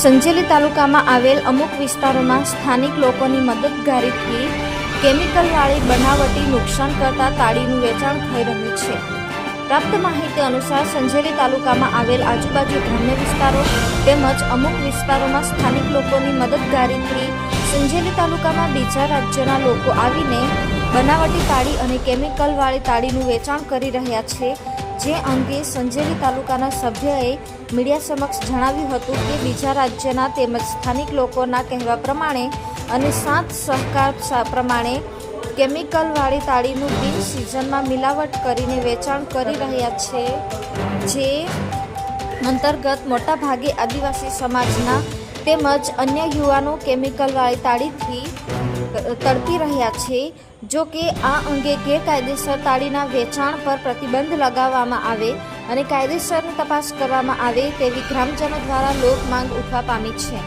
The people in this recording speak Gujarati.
સંજેલી તાલુકામાં આવેલ અમુક વિસ્તારોમાં સ્થાનિક લોકોની મદદગારીથી કેમિકલવાળી બનાવટી નુકસાન કરતા તાળીનું વેચાણ થઈ રહ્યું છે। પ્રાપ્ત માહિતી અનુસાર સંજેલી તાલુકામાં આવેલ આજુબાજુ ગ્રામ્ય વિસ્તારો તેમજ અમુક વિસ્તારોમાં સ્થાનિક લોકોની મદદગારીથી સંજેલી તાલુકામાં બીજા રાજ્યના લોકો આવીને બનાવટી તાળી અને કેમિકલવાળી તાળીનું વેચાણ કરી રહ્યા છે। જે અંગે સંજેલી તાલુકાના સભ્યએ મીડિયા સમક્ષ જણાવ્યું હતું કે બીજા રાજ્યના તેમજ સ્થાનિક લોકોના કહેવા પ્રમાણે અને સાથ સહકાર પ્રમાણે કેમિકલવાળી તાળીનું બિન સિઝનમાં મિલાવટ કરીને વેચાણ કરી રહ્યા છે, જે અંતર્ગત મોટાભાગે આદિવાસી સમાજના તેમજ અન્ય યુવાનો કેમિકલવાળી તાળીથી તડપી રહ્યા છે। જો કે આ અંગે ગેરકાયદેસર તાળીના વેચાણ પર પ્રતિબંધ લગાવવામાં આવે અને કાયદેસરની તપાસ કરવામાં આવે તેવી ગ્રામજનો દ્વારા લોક માંગ ઉઠવા પામી છે।